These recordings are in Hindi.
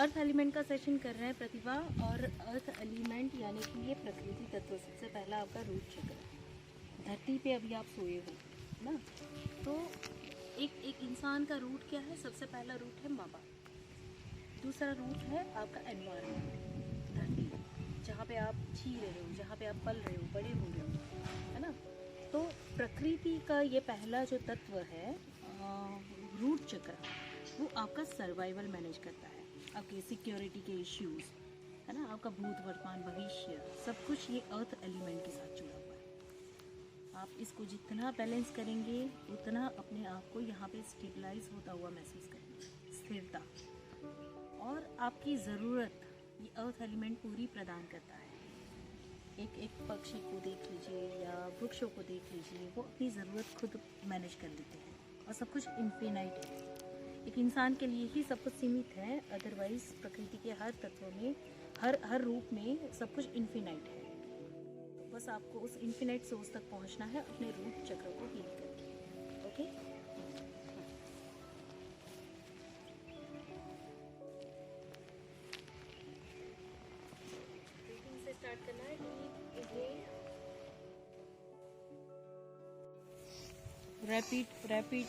अर्थ एलिमेंट का सेशन कर रहे हैं प्रतिभा। और अर्थ एलिमेंट यानी कि ये प्रकृति तत्व। सबसे पहला आपका रूट चक्र। धरती पे अभी आप सोए हो ना, तो एक इंसान का रूट क्या है? सबसे पहला रूट है माँ बाप, दूसरा रूट है आपका एनवायरनमेंट, धरती जहाँ पे आप जी रहे हो, जहाँ पे आप पल रहे हो, बड़े हो रहे हो, है ना। तो प्रकृति का ये पहला जो तत्व है रूट चक्र, वो आपका सर्वाइवल मैनेज करता है, आपके सिक्योरिटी के इश्यूज, है ना, आपका भूत वर्तमान भविष्य सब कुछ ये अर्थ एलिमेंट के साथ जुड़ा हुआ है। आप इसको जितना बैलेंस करेंगे उतना अपने आप को यहाँ पे स्टेबलाइज होता हुआ महसूस करेंगे, स्थिरता। और आपकी ज़रूरत ये अर्थ एलिमेंट पूरी प्रदान करता है। एक पक्षी को देख लीजिए या वृक्षों को देख लीजिए, वो अपनी ज़रूरत खुद मैनेज कर लेते हैं और सब कुछ इन्फिनाइट है। एक इंसान के लिए ही सब कुछ सीमित है, अदरवाइज प्रकृति के हर तत्व में, हर रूप में सब कुछ इन्फिनाइट है। तो बस आपको उस इन्फिनाइट सोर्स तक पहुंचना है अपने रूट चक्र को हील करके। ओके, ब्रीथिंग से स्टार्ट करना है। रैपिड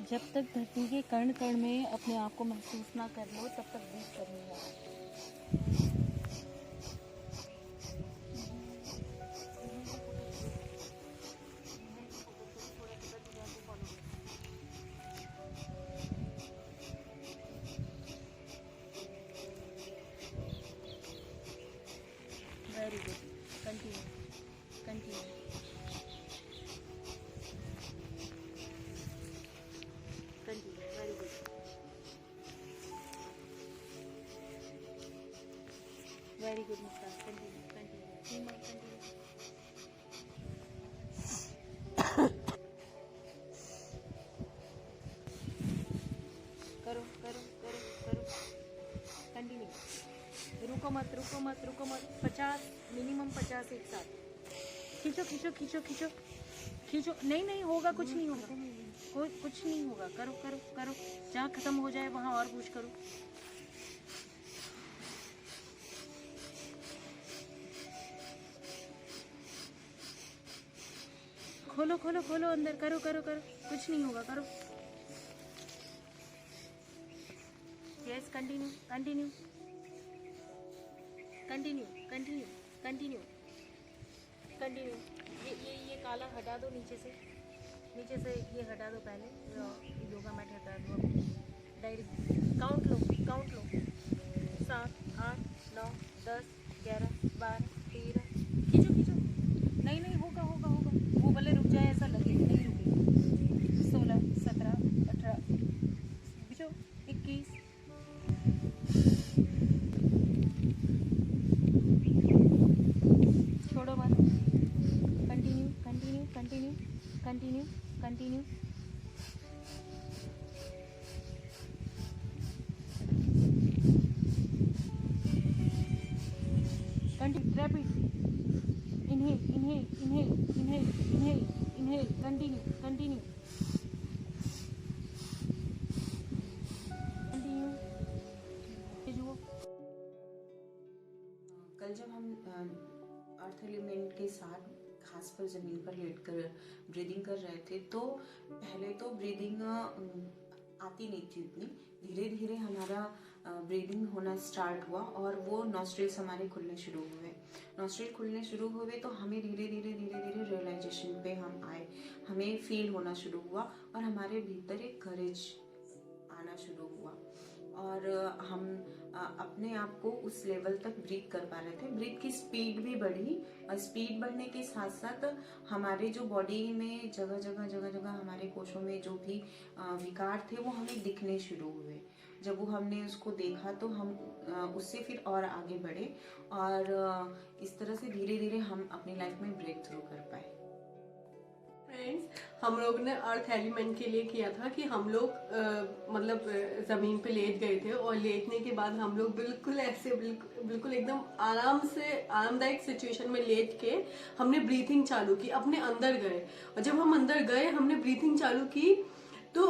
जब तक धरती के कण कण में अपने आप को महसूस ना कर लो तब तक ब्रीथ करनी है। Very good, continue continue continue, very good, very good Muskan, continue continue continue. करो करो करो करो, कंटिन्यू, रुको मत रुको मत रुको मत। 50 मिनिमम 50 एक साथ खींचो खींचो खींचो खींचो खींचो। नहीं होगा, कुछ नहीं होगा, कोई कुछ नहीं होगा। करो करो करो, जहाँ खत्म हो जाए वहाँ और पुश करो। खोलो खोलो खोलो अंदर, करो करो करो, कुछ नहीं होगा, करो। Yes, continue continue continue continue continue continue. ये काला हटा दो नीचे से ये हटा दो पहले, योगा मैट हटा दो अपनी। Direct count low 7 8 9 10 11 12 13। खींचो खींचो, नहीं होगा होगा होगा, वो भले रुक जाए ऐसा लगे, नहीं रुके। 16 17 18 खींचो, 21। छोड़ो मत, continue continue continue continue continue. Rapid, inhale inhale inhale inhale inhale inhale, continue continue continue. कल जब हम अर्थ एलिमेंट के साथ घास पर ज़मीन पर लेटकर ब्रीदिंग कर रहे थे, तो पहले तो ब्रीदिंग आती नहीं थी उतनी। धीरे धीरे हमारा ब्रीदिंग होना स्टार्ट हुआ और वो नॉस्ट्रिल्स हमारे खुलने शुरू हुए। नॉस्ट्रिल खुलने शुरू हुए तो हमें धीरे धीरे रियलाइजेशन पे हम आए, हमें फील होना शुरू हुआ और हमारे भीतर एक करेज आना शुरू हुआ और हम अपने आप को उस लेवल तक ब्रीथ कर पा रहे थे। ब्रीथ की स्पीड भी बढ़ी और स्पीड बढ़ने के साथ साथ हमारे जो बॉडी में जगह जगह हमारे कोशों में जो भी विकार थे वो हमें दिखने शुरू हुए। जब वो हमने उसको देखा तो हम उससे फिर और आगे बढ़े और इस तरह से धीरे धीरे हम अपनी लाइफ में ब्रेक थ्रू कर पाए। फ्रेंड्स, हम लोग ने अर्थ एलिमेंट के लिए किया था कि हम लोग मतलब जमीन पे लेट गए थे और लेटने के बाद हम लोग बिल्कुल ऐसे बिल्कुल एकदम आराम से आरामदायक सिचुएशन में लेट के हमने ब्रीथिंग चालू की, अपने अंदर गए। और जब हम अंदर गए हमने ब्रीथिंग चालू की तो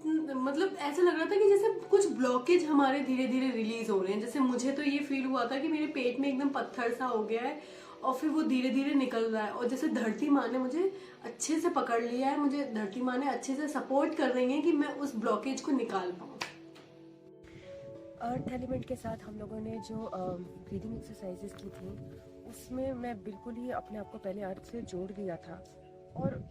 मतलब ऐसा लग रहा था कि जैसे कुछ ब्लॉकेज हमारे धीरे धीरे रिलीज हो रहे हैं। जैसे मुझे तो ये फील हुआ था कि मेरे पेट में एकदम पत्थर सा हो गया है और फिर वो धीरे धीरे निकल रहा है। और जैसे धरती माँ ने मुझे अच्छे से पकड़ लिया है, मुझे धरती माँ ने अच्छे से सपोर्ट कर रही है कि मैं उस ब्लॉकेज को निकाल पाऊँ। अर्थ एलिमेंट के साथ हम लोगों ने जो ब्रीदिंग एक्सरसाइजेस की थी उसमें मैं बिल्कुल ही अपने आप को पहले अर्थ से जोड़ दिया था। और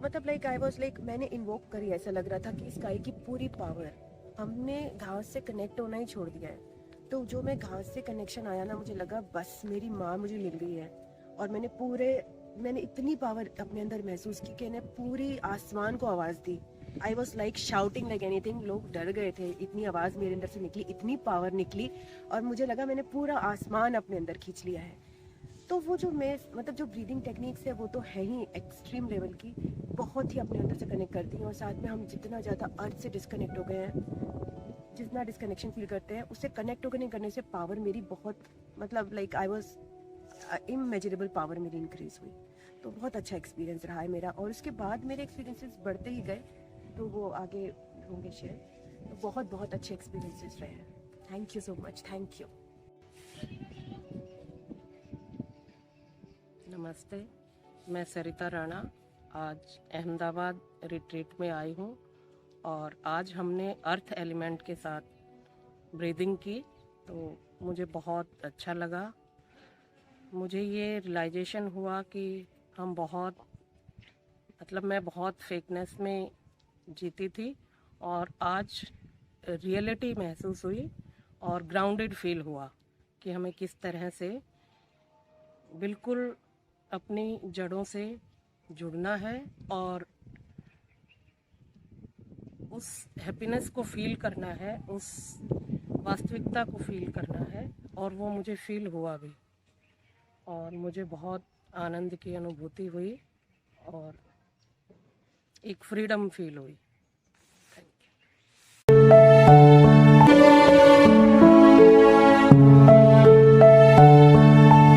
मतलब लाइक आई वाज लाइक मैंने इन्वोक करी, ऐसा लग रहा था कि स्काई की पूरी पावर हमने घास से कनेक्ट होना ही छोड़ दिया है। तो जो मैं घास से कनेक्शन आया ना, मुझे लगा बस मेरी माँ मुझे मिल गई है। और मैंने इतनी पावर अपने अंदर महसूस की कि मैंने पूरी आसमान को आवाज़ दी। I was like shouting like anything. लोग डर गए थे, इतनी आवाज़ मेरे अंदर से निकली, इतनी पावर निकली और मुझे लगा मैंने पूरा आसमान अपने अंदर खींच लिया है। तो वो जो मैं मतलब जो ब्रीदिंग टेक्निक्स है वो तो है ही एक्सट्रीम लेवल की, बहुत ही अपने अंदर से कनेक्ट करती हैं। और साथ में हम जितना ज़्यादा अर्थ से डिस्कनेक्ट हो गए हैं, जितना डिस्कनेक्शन फील करते हैं, उससे कनेक्ट होकर नहीं करने से पावर मेरी बहुत मतलब like I was immeasurable power मेरी इंक्रीज हुई। तो बहुत अच्छा एक्सपीरियंस रहा है मेरा। और उसके बाद मेरे एक्सपीरियंसेस बढ़ते ही गए, तो वो आगे होंगे शेयर। तो बहुत बहुत अच्छे एक्सपीरियंसेस रहे हैं। Thank you so much, thank you. नमस्ते, मैं सरिता राणा आज अहमदाबाद रिट्रीट में आई हूँ और आज हमने अर्थ एलिमेंट के साथ ब्रीदिंग की तो मुझे बहुत अच्छा लगा। मुझे ये रियलाइजेशन हुआ कि हम बहुत मतलब मैं बहुत फेकनेस में जीती थी और आज रियलिटी महसूस हुई और ग्राउंडेड फील हुआ कि हमें किस तरह से बिल्कुल अपनी जड़ों से जुड़ना है और उस हैप्पीनेस को फील करना है, उस वास्तविकता को फील करना है। और वो मुझे फील हुआ भी और मुझे बहुत आनंद की अनुभूति हुई और एक फ्रीडम फील हुई।